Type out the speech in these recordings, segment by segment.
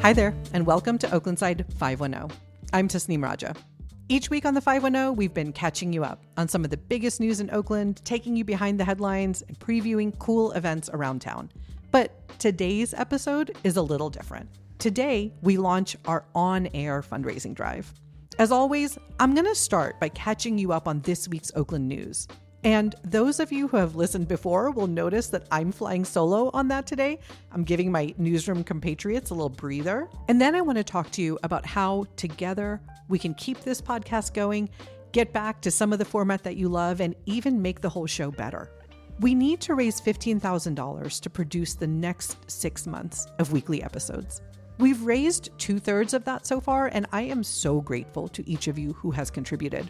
Hi there, and welcome to Oaklandside 510. I'm Tasneem Raja. Each week on the 510, we've been catching you up on some of the biggest news in Oakland, taking you behind the headlines, and previewing cool events around town. But today's episode is a little different. Today, we launch our on-air fundraising drive. As always, I'm going to start by catching you up on this week's Oakland news. And those of you who have listened before will notice that I'm flying solo on that today. I'm giving my newsroom compatriots a little breather. And then I want to talk to you about how together we can keep this podcast going, get back to some of the format that you love, and even make the whole show better. We need to raise $15,000 to produce the next 6 months of weekly episodes. We've raised 2/3 of that so far, and I am so grateful to each of you who has contributed.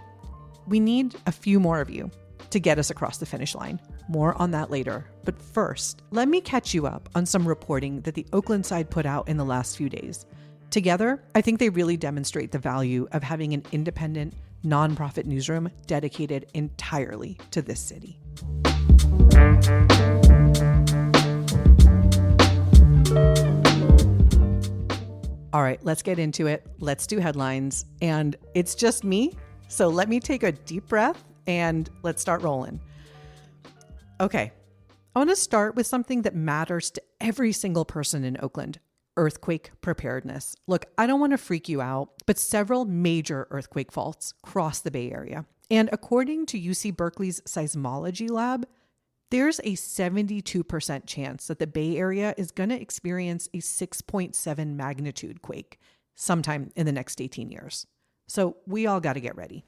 We need a few more of you to get us across the finish line. More on that later. But first, let me catch you up on some reporting that the Oaklandside put out in the last few days. Together, I think they really demonstrate the value of having an independent, nonprofit newsroom dedicated entirely to this city. All right, let's get into it. Let's do headlines. And it's just me, so let me take a deep breath and let's start rolling. Okay, I want to start with something that matters to every single person in Oakland: earthquake preparedness. Look, I don't want to freak you out, but several major earthquake faults cross the Bay Area. And according to UC Berkeley's seismology lab, there's a 72% chance that the Bay Area is going to experience a 6.7 magnitude quake sometime in the next 18 years. So we all got to get ready.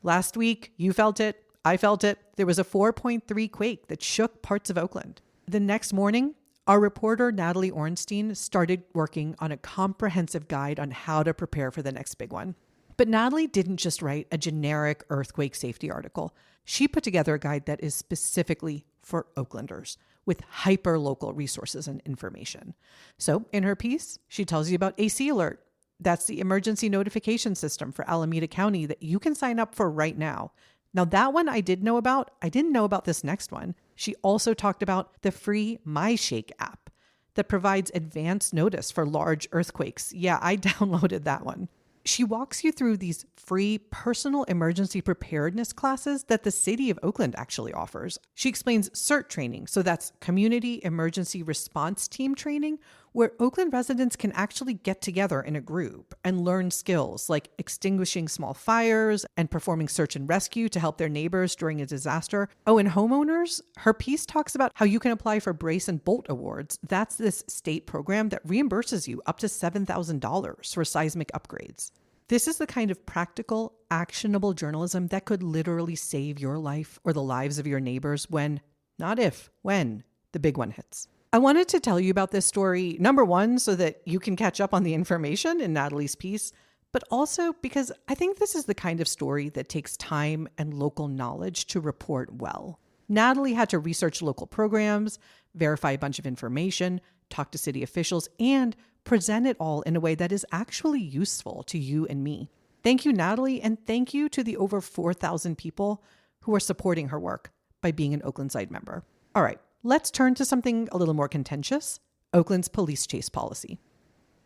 Last week, you felt it. I felt it. There was a 4.3 quake that shook parts of Oakland. The next morning, our reporter Natalie Ornstein started working on a comprehensive guide on how to prepare for the next big one. But Natalie didn't just write a generic earthquake safety article. She put together a guide that is specifically for Oaklanders with hyper-local resources and information. So in her piece, she tells you about AC Alert. That's the emergency notification system for Alameda County that you can sign up for right now. Now that one I did know about. I didn't know about this next one. She also talked about the free MyShake app that provides advance notice for large earthquakes. Yeah, I downloaded that one. She walks you through these free personal emergency preparedness classes that the city of Oakland actually offers. She explains CERT training, so that's Community Emergency Response Team training, where Oakland residents can actually get together in a group and learn skills like extinguishing small fires and performing search and rescue to help their neighbors during a disaster. Oh, and homeowners, her piece talks about how you can apply for Brace and Bolt Awards. That's this state program that reimburses you up to $7,000 for seismic upgrades. This is the kind of practical, actionable journalism that could literally save your life or the lives of your neighbors when, not if, when, the big one hits. I wanted to tell you about this story, number one, so that you can catch up on the information in Natalie's piece, but also because I think this is the kind of story that takes time and local knowledge to report well. Natalie had to research local programs, verify a bunch of information, talk to city officials, and present it all in a way that is actually useful to you and me. Thank you, Natalie, and thank you to the over 4,000 people who are supporting her work by being an Oaklandside member. All right, let's turn to something a little more contentious: Oakland's police chase policy.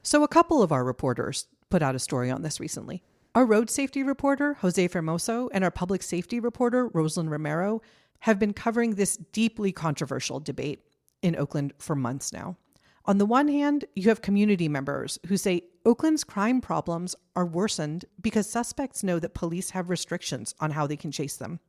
So a couple of our reporters put out a story on this recently. Our road safety reporter, Jose Fermoso, and our public safety reporter, Rosalind Romero, have been covering this deeply controversial debate in Oakland for months now. On the one hand, you have community members who say Oakland's crime problems are worsened because suspects know that police have restrictions on how they can chase them.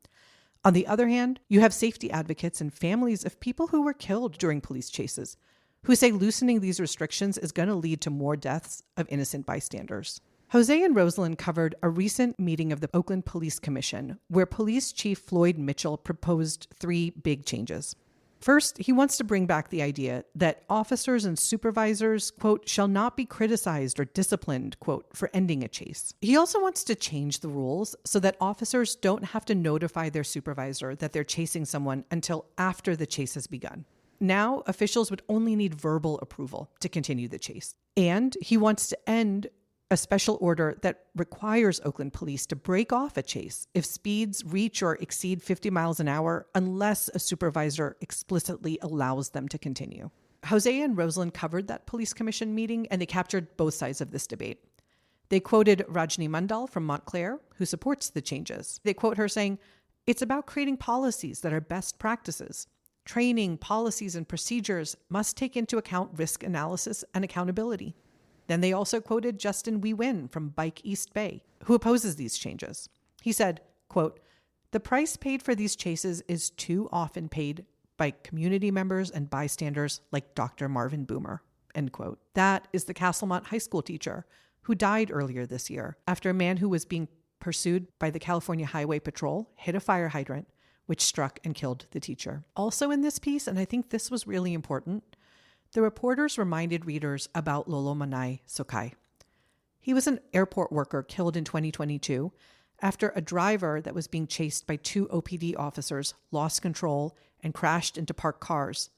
On the other hand, you have safety advocates and families of people who were killed during police chases who say loosening these restrictions is going to lead to more deaths of innocent bystanders. Jose and Rosalind covered a recent meeting of the Oakland Police Commission where Police Chief Floyd Mitchell proposed 3 big changes. First, he wants to bring back the idea that officers and supervisors, quote, shall not be criticized or disciplined, quote, for ending a chase. He also wants to change the rules so that officers don't have to notify their supervisor that they're chasing someone until after the chase has begun. Now, officials would only need verbal approval to continue the chase. And he wants to end a special order that requires Oakland police to break off a chase if speeds reach or exceed 50 miles an hour unless a supervisor explicitly allows them to continue. Jose and Rosalind covered that police commission meeting, and they captured both sides of this debate. They quoted Rajni Mandal from Montclair, who supports the changes. They quote her saying, "It's about creating policies that are best practices. Training, policies, and procedures must take into account risk analysis and accountability." Then they also quoted Justin We Win from Bike East Bay, who opposes these changes. He said, quote, "The price paid for these chases is too often paid by community members and bystanders like Dr. Marvin Boomer," end quote. That is the Castlemont High School teacher who died earlier this year after a man who was being pursued by the California Highway Patrol hit a fire hydrant, which struck and killed the teacher. Also in this piece, and I think this was really important, the reporters reminded readers about Lolomanai Sokai. He was an airport worker killed in 2022 after a driver that was being chased by two OPD officers lost control and crashed into parked cars,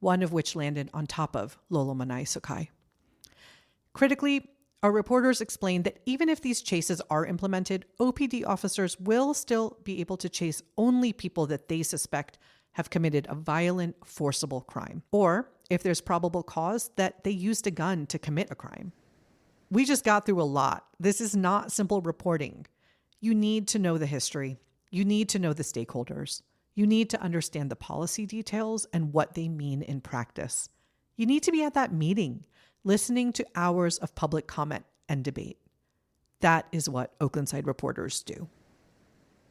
one of which landed on top of Lolomanai Sokai. Critically, our reporters explained that even if these chases are implemented, OPD officers will still be able to chase only people that they suspect have committed a violent, forcible crime, or if there's probable cause that they used a gun to commit a crime. We just got through a lot. This is not simple reporting. You need to know the history. You need to know the stakeholders. You need to understand the policy details and what they mean in practice. You need to be at that meeting, listening to hours of public comment and debate. That is what Oaklandside reporters do.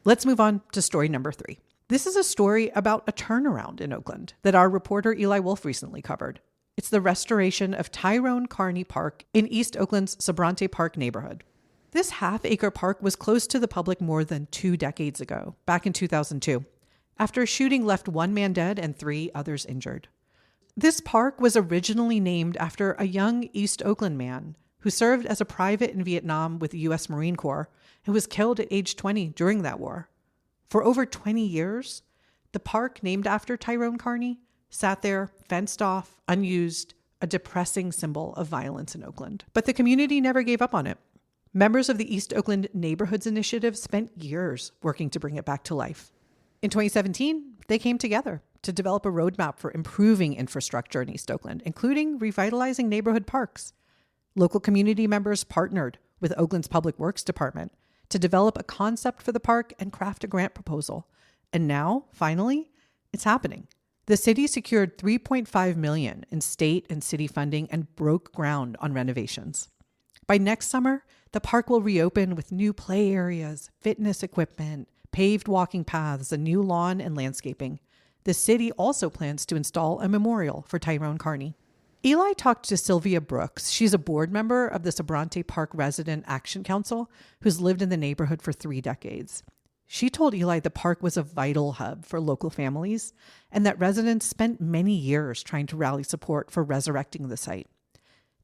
Let's move on to story number 3. This is a story about a turnaround in Oakland that our reporter Eli Wolf recently covered. It's the restoration of Tyrone Carney Park in East Oakland's Sobrante Park neighborhood. This half-acre park was closed to the public more than 2 decades ago, back in 2002, after a shooting left 1 man dead and 3 others injured. This park was originally named after a young East Oakland man who served as a private in Vietnam with the U.S. Marine Corps and was killed at age 20 during that war. For over 20 years, the park named after Tyrone Carney sat there, fenced off, unused, a depressing symbol of violence in Oakland. But the community never gave up on it. Members of the East Oakland Neighborhoods Initiative spent years working to bring it back to life. In 2017, they came together to develop a roadmap for improving infrastructure in East Oakland, including revitalizing neighborhood parks. Local community members partnered with Oakland's Public Works Department to develop a concept for the park and craft a grant proposal. And now, finally, it's happening. The city secured $3.5 million in state and city funding and broke ground on renovations. By next summer, the park will reopen with new play areas, fitness equipment, paved walking paths, a new lawn, and landscaping. The city also plans to install a memorial for Tyrone Carney. Eli talked to Sylvia Brooks. She's a board member of the Sobrante Park Resident Action Council who's lived in the neighborhood for 3 decades. She told Eli the park was a vital hub for local families and that residents spent many years trying to rally support for resurrecting the site.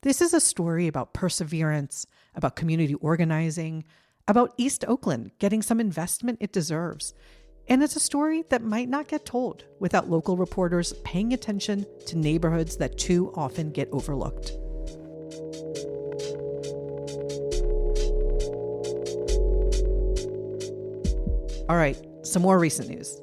This is a story about perseverance, about community organizing, about East Oakland getting some investment it deserves. And it's a story that might not get told without local reporters paying attention to neighborhoods that too often get overlooked. All right, some more recent news.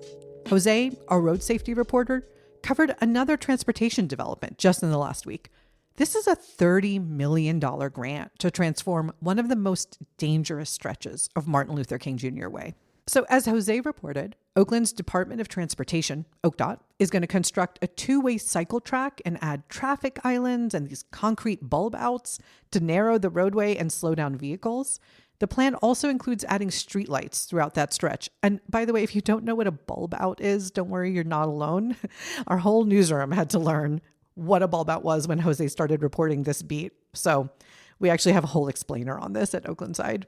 Jose, our road safety reporter, covered another transportation development just in the last week. This is a $30 million grant to transform one of the most dangerous stretches of Martin Luther King Jr. Way. So as Jose reported, Oakland's Department of Transportation, ODOT, is going to construct a 2-way cycle track and add traffic islands and these concrete bulb outs to narrow the roadway and slow down vehicles. The plan also includes adding streetlights throughout that stretch. And by the way, if you don't know what a bulb out is, don't worry, you're not alone. Our whole newsroom had to learn what a bulb out was when Jose started reporting this beat. So we actually have a whole explainer on this at Oaklandside.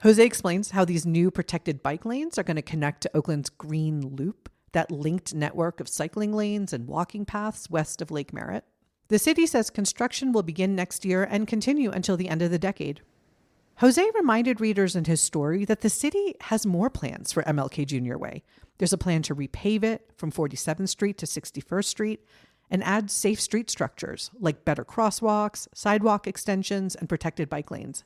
Jose explains how these new protected bike lanes are going to connect to Oakland's Green Loop, that linked network of cycling lanes and walking paths west of Lake Merritt. The city says construction will begin next year and continue until the end of the decade. Jose reminded readers in his story that the city has more plans for MLK Jr. Way. There's a plan to repave it from 47th Street to 61st Street and add safe street structures like better crosswalks, sidewalk extensions, and protected bike lanes.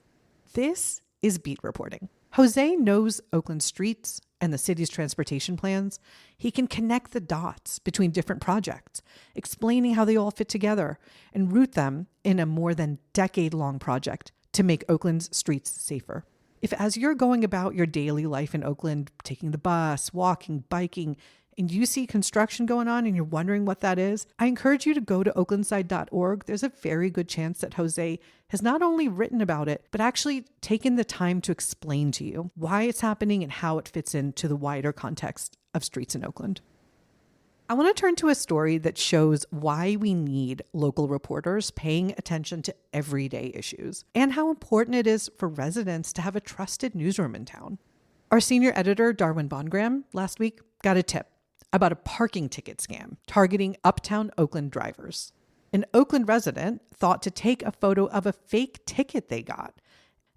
This is beat reporting. Jose knows Oakland streets and the city's transportation plans. He can connect the dots between different projects, explaining how they all fit together and root them in a more than decade-long project to make Oakland's streets safer. If as you're going about your daily life in Oakland, taking the bus, walking, biking, and you see construction going on and you're wondering what that is, I encourage you to go to oaklandside.org. There's a very good chance that Jose has not only written about it, but actually taken the time to explain to you why it's happening and how it fits into the wider context of streets in Oakland. I want to turn to a story that shows why we need local reporters paying attention to everyday issues and how important it is for residents to have a trusted newsroom in town. Our senior editor, Darwin Bongram, last week got a tip about a parking ticket scam targeting Uptown Oakland drivers. An Oakland resident thought to take a photo of a fake ticket they got,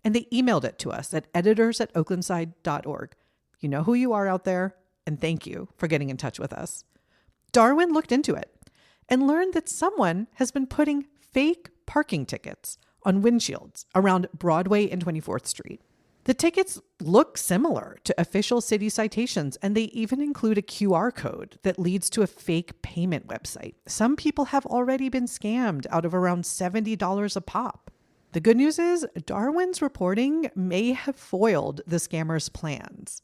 and they emailed it to us at editors@oaklandside.org. You know who you are out there, and thank you for getting in touch with us. Darwin looked into it and learned that someone has been putting fake parking tickets on windshields around Broadway and 24th Street. The tickets look similar to official city citations, and they even include a QR code that leads to a fake payment website. Some people have already been scammed out of around $70 a pop. The good news is Darwin's reporting may have foiled the scammers' plans.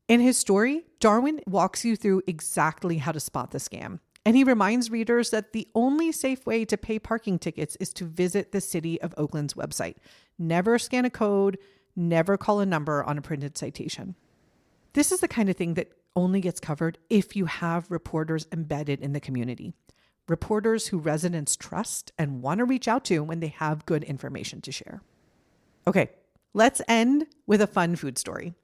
In his story, Darwin walks you through exactly how to spot the scam. And he reminds readers that the only safe way to pay parking tickets is to visit the City of Oakland's website. Never scan a code. Never call a number on a printed citation. This is the kind of thing that only gets covered if you have reporters embedded in the community. Reporters who residents trust and want to reach out to when they have good information to share. Okay, let's end with a fun food story.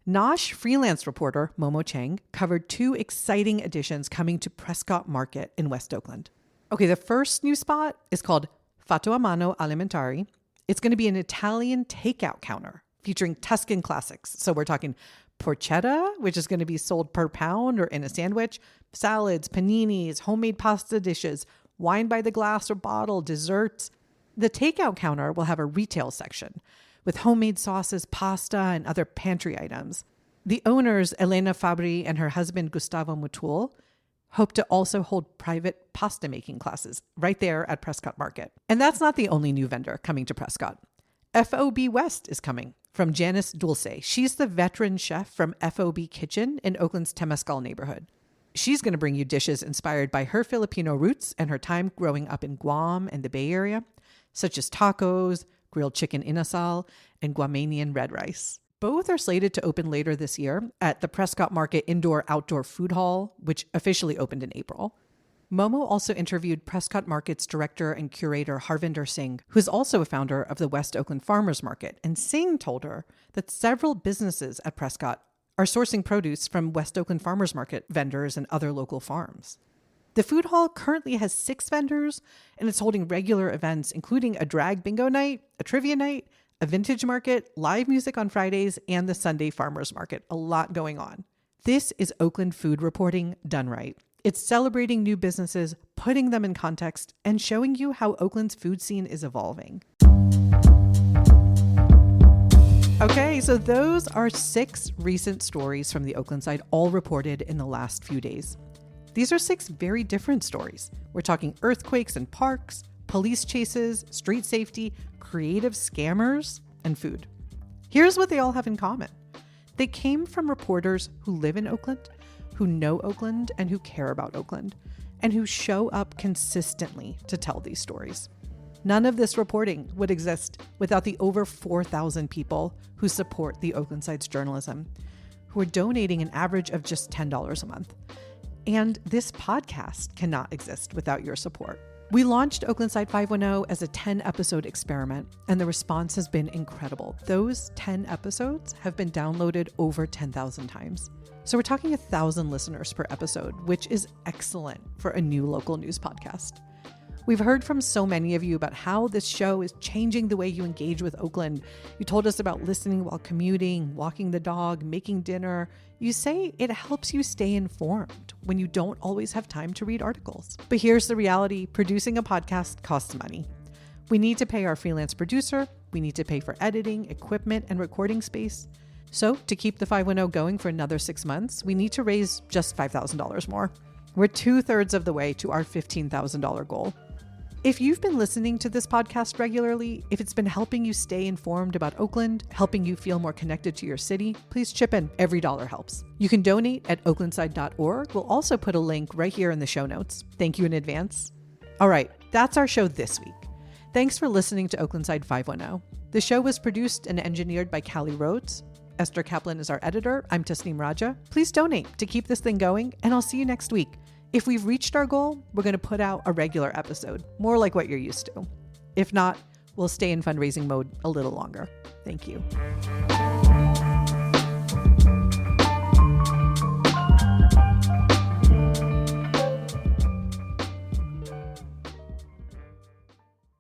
Nosh freelance reporter Momo Chang covered 2 exciting additions coming to Prescott Market in West Oakland. Okay, the first new spot is called Fatto a Mano Alimentari. It's going to be an Italian takeout counter featuring Tuscan classics. So we're talking porchetta, which is going to be sold per pound or in a sandwich, salads, paninis, homemade pasta dishes, wine by the glass or bottle, desserts. The takeout counter will have a retail section with homemade sauces, pasta, and other pantry items. The owners, Elena Fabri and her husband, Gustavo Mutul, hope to also hold private pasta making classes right there at Prescott Market. And that's not the only new vendor coming to Prescott. FOB West is coming from Janice Dulce. She's the veteran chef from FOB Kitchen in Oakland's Temescal neighborhood. She's going to bring you dishes inspired by her Filipino roots and her time growing up in Guam and the Bay Area, such as tacos, grilled chicken inasal, and Guamanian red rice. Both are slated to open later this year at the Prescott Market Indoor-Outdoor Food Hall, which officially opened in April. Momo also interviewed Prescott Market's director and curator Harvinder Singh, who's also a founder of the West Oakland Farmers Market. And Singh told her that several businesses at Prescott are sourcing produce from West Oakland Farmers Market vendors and other local farms. The food hall currently has 6 vendors, and it's holding regular events, including a drag bingo night, a trivia night, a vintage market, live music on Fridays, and the Sunday farmers market. A lot going on. This is Oakland food reporting done right. It's celebrating new businesses, putting them in context, and showing you how Oakland's food scene is evolving. Okay, so those are 6 recent stories from the Oaklandside, all reported in the last few days. These are 6 very different stories. We're talking earthquakes and parks, police chases, street safety, creative scammers, and food. Here's what they all have in common. They came from reporters who live in Oakland, who know Oakland, and who care about Oakland, and who show up consistently to tell these stories. None of this reporting would exist without the over 4,000 people who support the Oaklandside's journalism, who are donating an average of just $10 a month. And this podcast cannot exist without your support. We launched Oaklandside 510 as a 10-episode experiment, and the response has been incredible. Those 10 episodes have been downloaded over 10,000 times. So we're talking 1,000 listeners per episode, which is excellent for a new local news podcast. We've heard from so many of you about how this show is changing the way you engage with Oakland. You told us about listening while commuting, walking the dog, making dinner. You say it helps you stay informed when you don't always have time to read articles. But here's the reality. Producing a podcast costs money. We need to pay our freelance producer. We need to pay for editing, equipment, and recording space. So to keep the 510 going for another 6 months, we need to raise just $5,000 more. We're 2/3 of the way to our $15,000 goal. If you've been listening to this podcast regularly, if it's been helping you stay informed about Oakland, helping you feel more connected to your city, please chip in. Every dollar helps. You can donate at oaklandside.org. We'll also put a link right here in the show notes. Thank you in advance. All right, that's our show this week. Thanks for listening to Oaklandside 510. The show was produced and engineered by Callie Rhodes. Esther Kaplan is our editor. I'm Tasneem Raja. Please donate to keep this thing going, and I'll see you next week. If we've reached our goal, we're going to put out a regular episode, more like what you're used to. If not, we'll stay in fundraising mode a little longer. Thank you.